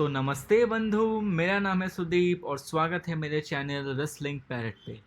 तो नमस्ते बंधु, मेरा नाम है सुदीप और स्वागत है मेरे चैनल रेसलिंग पैरेट पे।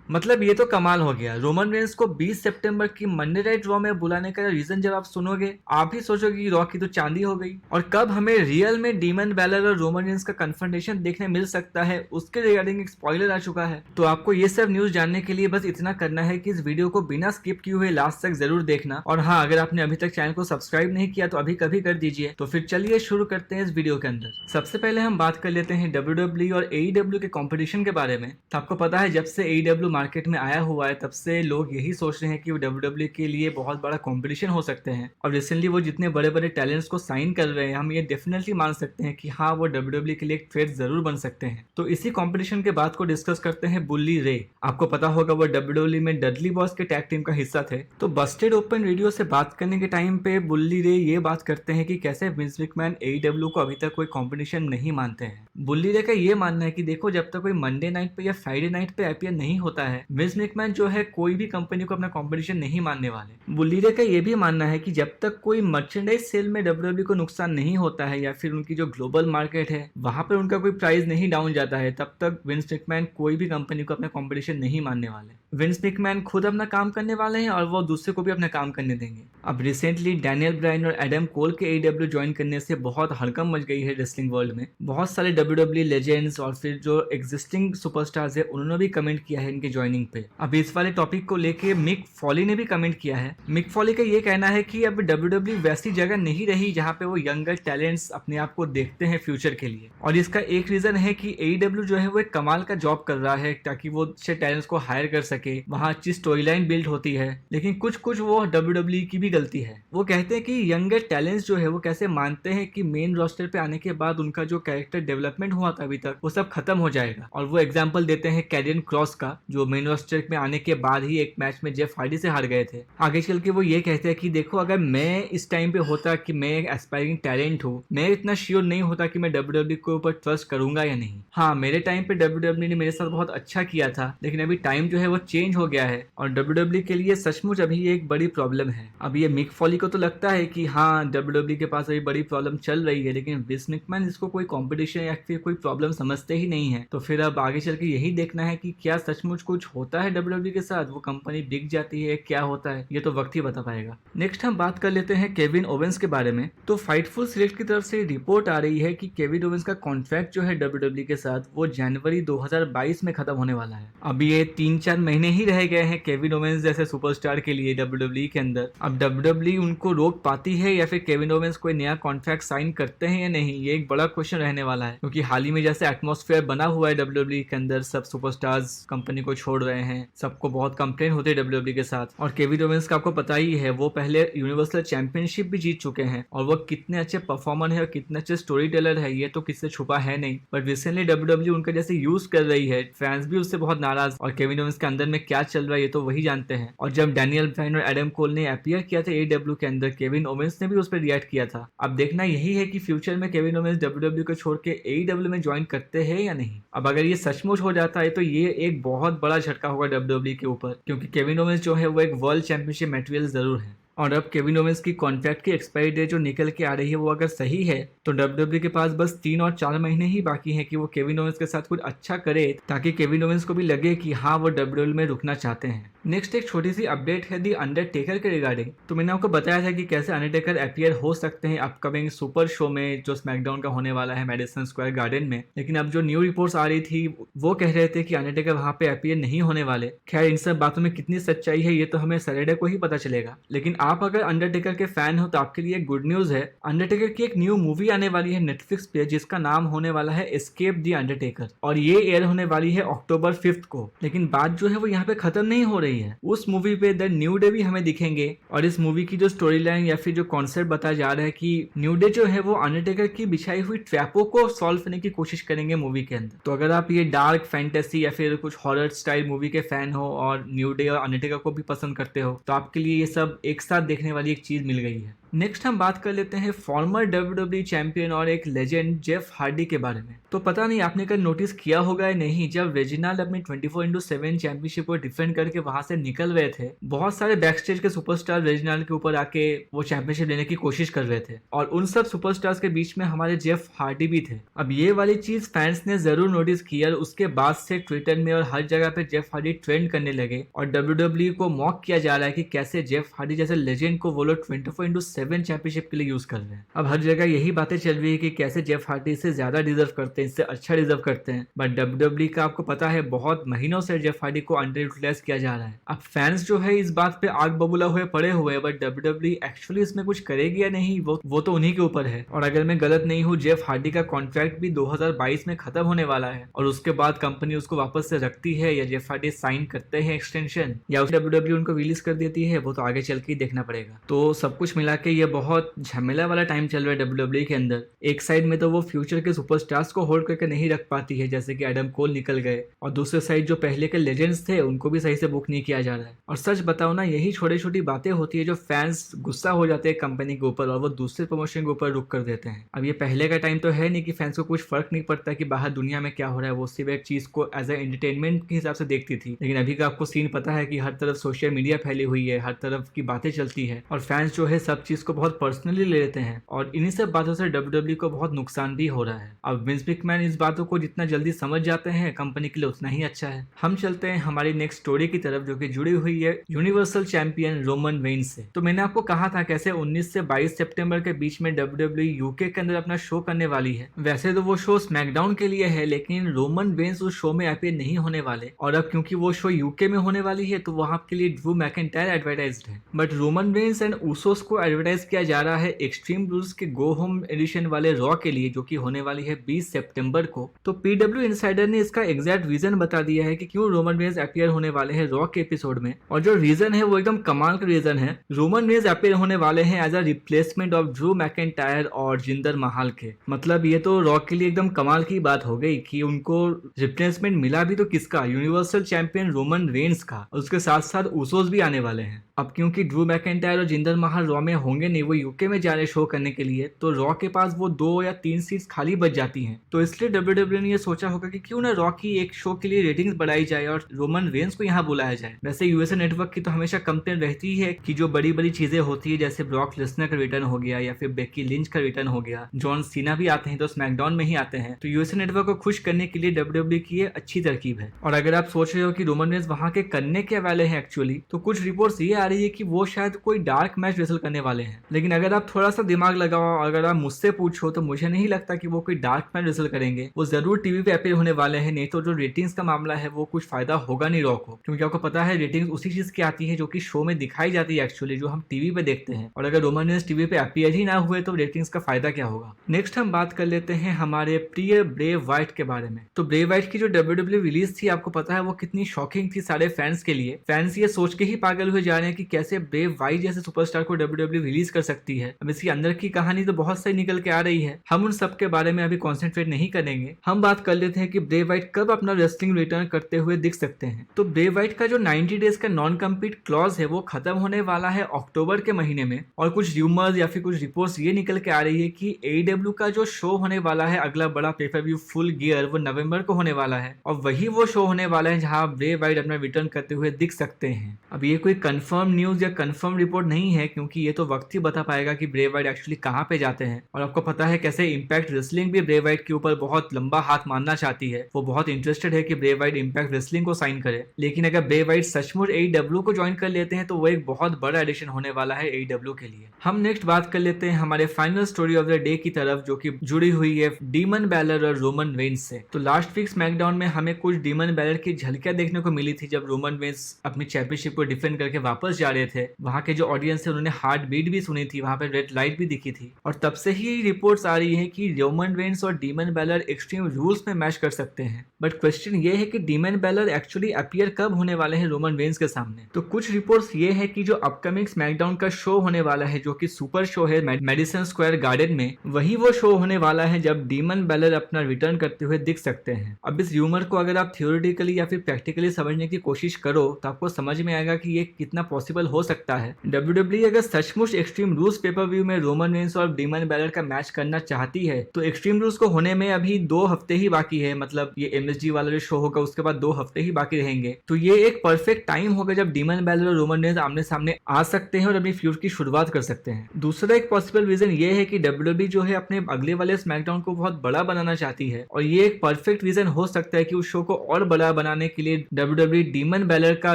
मतलब ये तो कमाल हो गया। रोमन रेंस को 20 सितंबर की मंडे नाइट रॉ में बुलाने का रीजन जब आप सुनोगे आप ही सोचोगे कि रॉ की तो चांदी हो गई। और कब हमें रियल में डीमन बैलर और रोमन रेंस का कन्फ्रंटेशन देखने मिल सकता है उसके रिगार्डिंग एक स्पॉइलर आ चुका है। तो आपको ये सब न्यूज जानने के लिए बस इतना करना है कि इस वीडियो को बिना स्किप किए हुए लास्ट तक जरूर देखना। और हाँ, अगर आपने अभी तक चैनल को सब्सक्राइब नहीं किया तो अभी कभी कर दीजिए। तो फिर चलिए शुरू करते हैं इस वीडियो के अंदर। सबसे पहले हम बात कर लेते हैं WWE और AEW के कंपटीशन के बारे में। तो आपको पता है जब से AEW मार्केट में आया हुआ है तब से लोग यही सोच रहे हैं कि वो WWE के लिए बहुत बड़ा कंपटीशन हो सकते हैं। और रिसेंटली वो जितने बड़े बड़े टैलेंट्स को साइन कर रहे हैं हम ये डेफिनेटली मान सकते हैं कि हाँ, वो WWE के लिए एक थ्रेट जरूर बन सकते हैं। तो इसी कंपटीशन के बाद को डिस्कस करते हैं बुल्ली रे। आपको पता होगा वो WWE में डडली बॉस के टैग टीम का हिस्सा थे। तो बस्टेड ओपन रेडियो से बात करने के टाइम पे बुल्ली रे ये बात करते हैं कि कैसे विंस मैकमैन AEW को अभी तक कोई कंपटीशन नहीं मानते हैं। बुल्ली रे का ये मानना है कि देखो, जब तक कोई मंडे नाइट पे या फ्राइडे नाइट पे IPL नहीं होता है विंस मैकमैन जो है कोई भी कंपनी को अपना कंपटीशन नहीं मानने वाले। बुल्ली रे का ये भी मानना है कि जब तक कोई मर्चेंडाइज सेल में WWE को नुकसान नहीं होता है या फिर उनकी जो ग्लोबल मार्केट है वहां पर उनका कोई प्राइस नहीं डाउन जाता है तब तक विंस मैकमैन कोई भी कंपनी को अपना कंपटीशन नहीं मानने वाले। विंस मैकमैन खुद अपना काम करने वाले हैं और वो दूसरे को भी अपना काम करने देंगे। अब रिसेंटली डैनियल ब्रायन और एडम कोल के AEW ज्वाइन करने से बहुत हड़कंप मच गई है रेसलिंग वर्ल्ड में। बहुत सारे WWE लेजेंड्स और फिर जो एग्जिस्टिंग सुपरस्टार्स है उन्होंने भी कमेंट किया है इनके ज्वाइनिंग पे। अब इस वाले टॉपिक को लेके मिक फॉली ने भी कमेंट किया है। मिक फॉली का ये कहना है कि अब WWE वैसी जगह नहीं रही जहाँ पे वो यंगर टैलेंट्स अपने आप को देखते हैं फ्यूचर के लिए। और इसका एक रीजन है कि AEW जो है वो एक कमाल का जॉब कर रहा है ताकि वो अच्छे टैलेंट्स को हायर कर सके, वहाँ अच्छी स्टोरी लाइन बिल्ड होती है। लेकिन कुछ कुछ वो WWE की भी गलती है। वो कहते हैं कि यंगर टैलेंट्स जो है वो कैसे मानते हैं कि मेन रोस्टर पे आने के बाद उनका जो कैरेक्टर डेवलपमेंट हुआ था अभी तक वो सब खत्म हो जाएगा। और वो एग्जाम्पल देते हैं कैरियन क्रॉस का, जो मेन रोस्टर में आने के बाद ही एक मैच में जेफ हार्डी से हार गए थे। आगे चल के वो ये कहते हैं कि देखो, अगर मैं इस टाइम पे होता कि मैं एक एस्पायरिंग टैलेंट हूँ, मैं इतना श्योर नहीं होता कि मैं WWE के ऊपर ट्रस्ट करूंगा या नहीं। हाँ, मेरे टाइम पे WWE ने मेरे साथ बहुत अच्छा किया था, लेकिन अभी टाइम जो है वो चेंज हो गया है और WWE के लिए सचमुच अभी एक बड़ी प्रॉब्लम है। अब ये मिक फॉली को तो लगता है कि हाँ, WWE के पास अभी बड़ी प्रॉब्लम चल रही है, लेकिन विंस मैकमैन इसको कोई कंपटीशन या फिर कोई प्रॉब्लम समझते ही नहीं है। तो फिर अब आगे चल के यही देखना है कि क्या सचमुच कुछ होता है WWE के साथ, वो कंपनी बिक जाती है, क्या होता है ये तो वक्त ही बता पाएगा। नेक्स्ट हम बात कर लेते हैं केविन ओवेंस के बारे में। तो फाइटफुल सिलेक्ट की तरफ से रिपोर्ट आ रही है कि केविन ओवेंस का कॉन्ट्रैक्ट जो है WWE के साथ वो जनवरी 2022 में खत्म होने वाला है। अब ये 3-4 महीने ही रह गए हैं केविन ओवेंस जैसे सुपरस्टार के लिए WWE के अंदर। अब WWE उनको रोक पाती है या फिर केविन ओवेंस कोई नया कॉन्ट्रैक्ट साइन करते हैं या नहीं, ये एक बड़ा क्वेश्चन रहने वाला है। क्योंकि हाल ही में जैसे एटमॉस्फेयर बना हुआ है WWE के अंदर, सब सुपरस्टार्स कंपनी को छोड़ रहे हैं, सबको बहुत कंप्लेन होते हैं WWE के साथ। और केविन ओवेंस का आपको पता ही है वो पहले यूनिवर्सल चैंपियनशिप भी जीत चुके हैं और वो कितने अच्छे परफॉर्मर है और कितने अच्छे स्टोरी टेलर है ये तो किससे छुपा है नहीं। बट रिसेंटली WWE उनका जैसे यूज कर रही है, फैंस भी उससे बहुत नाराज, और केविन ओवेंस के अंदर में क्या चल रहा है ये तो वही जानते हैं। और जब डैनियल ब्रायन और एडम कोल ने अपीयर किया था AEW के अंदर, केविन ओवेंस ने भी उस पर रिएक्ट किया था। अब देखना यही है कि फ्यूचर में केविन ओवेंस WWE को छोड़ के AEW में ज्वाइन करते हैं या नहीं। अब अगर ये सचमुच हो जाता है तो ये एक बहुत बड़ा झटका होगा WWE के ऊपर, क्योंकि केविन ओवेंस जो है वो एक वर्ल्ड चैंपियनशिप मटेरियल जरूर है। और अब केविन ओवेंस की कॉन्ट्रैक्ट की एक्सपायरी डेट जो निकल के आ रही है वो अगर सही है तो WWE के पास बस 3 और 4 महीने ही बाकी हैं कि वो केविन ओवेंस के साथ कुछ अच्छा करे, ताकि केविन ओवेंस को भी लगे कि हाँ, वो WWE में रुकना चाहते हैं। नेक्स्ट एक छोटी सी अपडेट है दी अंडरटेकर के रिगार्डिंग। तो मैंने आपको बताया था कि कैसे अंडरटेकर अपीयर हो सकते हैं अपकमिंग सुपर शो में जो स्मैकडाउन का होने वाला है मैडिसन स्क्वायर गार्डन में। लेकिन अब जो न्यू रिपोर्ट्स आ रही थी वो कह रहे थे कि अंडरटेकर वहां पे अपीयर नहीं होने वाले। खैर, इन सब बातों में कितनी सच्चाई है ये तो हमें सैटरडे को ही पता चलेगा। लेकिन आप अगर अंडरटेकर के फैन हो तो आपके लिए गुड न्यूज है। अंडरटेकर की एक न्यू मूवी आने वाली है नेटफ्लिक्स पे जिसका नाम होने वाला है एस्केप द अंडरटेकर, और ये एयर होने वाली है October 5 को। लेकिन बात जो है वो यहाँ पे खत्म नहीं हो रही है। उस मूवी पे द न्यू डे भी हमें दिखेंगे और इस मूवी की जो स्टोरी लाइन या फिर जो कॉन्सेप्ट बताया जा रहा है कि न्यू डे जो है वो अंडरटेकर की बिछाई हुई ट्रैपों को सॉल्व करने की कोशिश करेंगे मूवी के अंदर। तो अगर आप ये डार्क फैंटेसी या फिर कुछ हॉरर स्टाइल मूवी के फैन हो और न्यू डे और अंडरटेकर को भी पसंद करते हो तो आपके लिए ये सब एक साथ देखने वाली एक चीज मिल गई है। नेक्स्ट हम बात कर लेते हैं फॉर्मर WWE चैंपियन और एक लेजेंड जेफ हार्डी के बारे में। तो पता नहीं आपने कल नोटिस किया होगा या नहीं, जब रेजिनाल्ड अपनी 24/7 चैंपियनशिप को डिफेंड करके वहां से निकल रहे थे, बहुत सारे बैकस्टेज के सुपरस्टार रेजिनाल्ड के ऊपर आके वो चैंपियनशिप लेने की कोशिश कर रहे थे और उन सब सुपरस्टार्स के बीच में हमारे जेफ हार्डी भी थे। अब ये वाली चीज फैंस ने जरूर नोटिस की और उसके बाद से ट्विटर में और हर जगह पे जेफ हार्डी ट्रेंड करने लगे और WWE को मॉक किया जा रहा है कि कैसे जेफ हार्डी जैसे लेजेंड को वो लोग 24/7 चैंपियनशिप के लिए यूज कर रहे हैं। अब हर जगह यही बातें चल रही है कि कैसे जेफ हार्डी से ज्यादा डिजर्व करते हैं, इससे अच्छा डिजर्व करते हैं, बट WWE का आपको पता है बहुत महीनों से जेफ हार्डी को अंडर यूटिलाइज किया जा रहा है। अब फैंस जो है इस बात पे आग बबूला हुए पड़े हुए हैं, बट WWE एक्चुअली इसमें कुछ करेगी या नहीं वो तो उन्हीं के ऊपर है। और अगर मैं गलत नहीं हूँ, जेफ हार्डी का कॉन्ट्रैक्ट भी 2022 में खत्म होने वाला है और उसके बाद कंपनी उसको वापस से रखती है या जेफ हार्डी साइन करते हैं एक्सटेंशन या WWE उनको रिलीज कर देती है, वो तो आगे चल के ही देखना पड़ेगा। तो सब कुछ मिला के ये बहुत झमेला वाला टाइम चल रहा है WWE के अंदर। एक साइड में तो वो फ्यूचर के सुपरस्टार्स को होल्ड करके नहीं रख पाती है, जैसे कि एडम कोल निकल गए, और दूसरे साइड जो पहले के लेजेंड्स थे उनको भी सही से बुक नहीं किया जा रहा है। और सच बताओ ना, यही छोटी छोटी बातें होती है जो फैंस गुस्सा हो जाते हैं कंपनी के ऊपर और वो दूसरे प्रमोशन के ऊपर रुक कर देते हैं। अब ये पहले का टाइम तो है नहीं कि फैंस को कुछ फर्क नहीं पड़ता कि बाहर दुनिया में क्या हो रहा है, वो सिर्फ एक चीज को एज ए एंटरटेनमेंट के हिसाब से देखती थी। लेकिन अभी का आपको सीन पता है कि हर तरफ सोशल मीडिया फैली हुई है, हर तरफ की बातें चलती है और फैंस जो है सब चीज को बहुत पर्सनली ले लेते हैं और इन्हीं सब बातों से WWE को बहुत नुकसान भी हो रहा है। अब विंस मैकमैन इस बातों को जितना जल्दी समझ जाते हैं कंपनी के लिए उतना ही अच्छा है। हम चलते हैं हमारी नेक्स्ट स्टोरी की तरफ, जो कि जुड़ी हुई है यूनिवर्सल चैंपियन रोमन रेंस से। तो मैंने आपको कहा था कैसे 19 से 22 सितंबर के बीच में WWE यूके के अंदर अपना शो करने वाली है। वैसे तो वो शो स्मैकडाउन के लिए है, लेकिन रोमन रेंस उस शो में अपीयर नहीं होने वाले और अब क्योंकि वो शो यूके में होने वाली है तो वहां के लिए ड्रू मैकिंटायर एडवर्टाइज्ड है, but Roman Reigns and Usos को एडवर्टाइज किया जा रहा है एक्सट्रीम रूल्स के गो होम एडिशन वाले रॉ के लिए, जो कि होने वाली है 20 सितंबर को। तो PW इनसाइडर ने इसका एग्जैक्ट रीजन बता दिया है कि क्यों रोमन रेंस अपीयर होने वाले हैं रॉ के एपिसोड में, और जो रीजन है वो एकदम कमाल का रीजन है। रोमन रेंस अपीयर होने वाले हैं as a replacement of Drew McIntyre और जिंदर महल के। मतलब ये तो रॉ के लिए एकदम कमाल की बात हो गई कि उनको रिप्लेसमेंट मिला भी तो किसका, यूनिवर्सल चैंपियन रोमन रेंस का, और उसके साथ साथ ऊसोस भी आने वाले हैं। अब क्योंकि ड्रू मैकिंटायर और जिंदर महल रॉ में होंगे नहीं, वो यूके में जा रहे शो करने के लिए, तो रॉ के पास वो 2 या 3 सीट्स खाली बच जाती हैं। तो इसलिए WWE ने ये सोचा होगा कि क्यों ना रॉ की एक शो के लिए रेटिंग्स बढ़ाई जाए और रोमन रेंस को यहाँ बुलाया जाए। वैसे यूएसए नेटवर्क की तो हमेशा कंप्लेन रहती है कि जो बड़ी बड़ी चीजें होती है जैसे ब्रॉक लेसनर का रिटर्न हो गया या फिर बेकी लिंच का रिटर्न हो गया, जॉन सीना भी आते हैं तो स्मैकडाउन में ही आते हैं, तो यूएसए नेटवर्क को खुश करने के लिए WWE की ये अच्छी तरकीब है। और अगर आप सोच रहे हो कि रोमन रेंस वहां के करने के वाले हैं एक्चुअली, तो कुछ रिपोर्ट्स ये आ रही है कि वो शायद कोई डार्क मैच रेसल करने वाले हैं। लेकिन अगर आप थोड़ा सा दिमाग लगाओ और अगर आप मुझसे पूछो तो मुझे नहीं लगता कि वो कोई डार्क मैच रेसल करेंगे। वो जरूर टीवी पे अपीयर होने वाले हैं, नहीं तो जो रेटिंग्स का मामला है वो कुछ फायदा होगा नहीं रॉ को, क्योंकि आपको पता है रेटिंग्स उसी चीज की आती है जो कि शो में दिखाई जाती है एक्चुअली, जो हम टीवी पे देखते हैं। और अगर रोमन रेंस टीवी पे अपीयर ही ना हुए तो रेटिंग्स का फायदा क्या होगा। नेक्स्ट हम बात कर लेते हैं हमारे प्रिय ब्रेव व्हाइट के बारे में। तो ब्रेव व्हाइट की जो WWE रिलीज थी, आपको पता है वो कितनी शॉकिंग थी सारे फैंस के लिए। फैंस ये सोच के ही पागल हुए जा रहे हैं कि कैसे ब्रेव व्हाइट जैसे सुपरस्टार को WWE रिलीज कर सकती है। अब इसकी अंदर की कहानी तो बहुत सही निकल के आ रही है, हम उन सब के बारे में अभी कॉन्सेंट्रेट नहीं करेंगे। हम बात कर लेते हैं कि ब्रेव व्हाइट कब अपना रेसलिंग रिटर्न करते हुए दिख सकते हैं। तो ब्रेव व्हाइट का जो 90 डेज का नॉन कम्पीट क्लॉज है वो खत्म होने वाला है अक्टूबर के महीने में, और कुछ र्यूमर्स या फिर कुछ रिपोर्ट्स ये निकल के आ रही है कि AEW का जो शो होने वाला है अगला बड़ा पेपर-व्यू फुल गियर, वो नवंबर को होने वाला है और वही वो शो होने वाला है जहां ब्रेव व्हाइट अपना रिटर्न करते हुए दिख सकते हैं। अब ये कोई कंफर्म न्यूज या कंफर्म रिपोर्ट नहीं है, क्योंकि ये तो वक्त ही बता पाएगा कि ब्रेव व्हाइट एक्चुअली कहां पे जाते हैं। और आपको पता है कैसे इंपैक्ट रेसलिंग भी ब्रेव व्हाइट के ऊपर बहुत लंबा हाथ मारना चाहती है, वो बहुत इंटरेस्टेड है कि ब्रेव व्हाइट इंपैक्ट रेसलिंग को साइन करे। लेकिन अगर ब्रेव व्हाइट सचमुच AEW को ज्वाइन कर लेते हैं तो वो एक बहुत बड़ा एडिशन होने वाला है AEW के लिए। हम नेक्स्ट बात कर लेते हैं हमारे final story of the day की तरफ, जो कि जुड़ी हुई है डीमन बैलर और रोमन रेंस से। तो लास्ट वीक स्मैकडाउन में हमें कुछ डीमन बैलर की झलकियां देखने को मिली थी जब रोमन रेंस अपनी चैंपियनशिप को डिफेंड करके वापस जा रहे थे। वहां के जो ऑडियंस है उन्होंने हार्ट बीट भी सुनी थी, वहां पे रेड लाइट भी दिखी थी, और तब से ही रिपोर्ट्स आ रही है कि रोमन रेंस और डीमन बैलर एक्सट्रीम रूल्स में मैच कर सकते हैं। बट क्वेश्चन ये है कि डीमन बैलर एक्चुअली अपीयर कब होने वाले हैं रोमन रेंस के सामने। तो कुछ रिपोर्ट्स ये है कि जो अपकमिंग स्मैकडाउन का शो होने वाला है, जो कि सुपर शो है मेडिसन स्क्वायर गार्डन में, वही वो शो होने वाला है जब डीमन बैलर अपना रिटर्न करते हुए दिख सकते हैं। अब इस र्यूमर को अगर आप थियोरेटिकली या फिर प्रैक्टिकली समझने की कोशिश करो तो आपको समझ में आएगा कि ये कितना पॉसिबल हो सकता है। WWE अगर सचमुच एक्सट्रीम रूल्स पेपर व्यू में रोमन रेंस और डीमन बैलर का मैच करना चाहती है तो एक्सट्रीम रूल्स को होने में अभी 2 हफ्ते ही बाकी है। मतलब ये एमएसजी वाला जो शो होगा उसके बाद 2 हफ्ते ही बाकी रहेंगे, तो ये एक परफेक्ट टाइम होगा जब डीमन बैलर और रोमन रेंस आमने सामने आ सकते हैं और अपनी फ्यूड की शुरुआत कर सकते हैं। दूसरा एक पॉसिबल रीजन ये है कि WWE जो है अपने अगले वाले स्मैकडाउन को बहुत बड़ा बनाना चाहती है और ये एक परफेक्ट रीजन हो सकता है कि उस शो को और बड़ा बनाने के लिए WWE डीमन बैलर का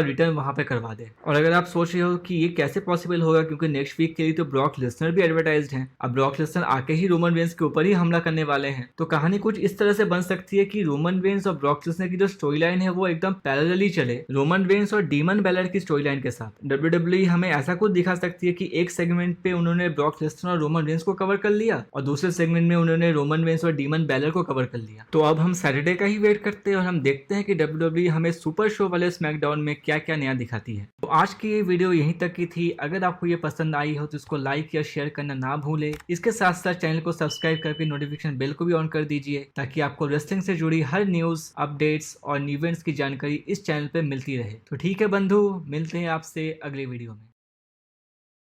रिटर्न वहां पे करवा दे। और अगर आप सोच रहे हो कि ये कैसे पॉसिबल होगा, क्योंकि नेक्स्ट वीक के लिए तो ब्रॉक लेसनर भी एडवर्टाइज्ड हैं, अब ब्रॉक लेसनर आके ही रोमन रेंस के ऊपर ही हमला करने वाले हैं, तो कहानी कुछ इस तरह से बन सकती है कि रोमन रेंस और ब्रॉक लेसनर की जो स्टोरी लाइन है वो एकदम पैरेलली चले रोमन रेंस और डीमन बैलर की स्टोरी लाइन के साथ। WWE हमें ऐसा कुछ दिखा सकती है कि एक सेगमेंट पे उन्होंने ब्रॉक लेसनर और रोमन रेंस को कवर कर लिया और दूसरे सेगमेंट में उन्होंने रोमन रेंस और डीमन बैलर को कवर कर लिया। तो अब हम सैटरडे का ही वेट करते हैं और हम देखते हैं कि WWE हमें सुपर शो वाले स्मैकडाउन में क्या क्या नया दिखाती है। तो आज की ये वीडियो यहीं तक की थी। अगर आपको ये पसंद आई हो तो इसको लाइक या शेयर करना ना भूले। इसके साथ साथ चैनल को सब्सक्राइब करके नोटिफिकेशन बेल को भी ऑन कर दीजिए ताकि आपको रेसलिंग से जुड़ी हर न्यूज, अपडेट्स और इवेंट्स की जानकारी इस चैनल पे मिलती रहे। तो ठीक है बंधु, मिलते हैं आपसे अगले वीडियो में।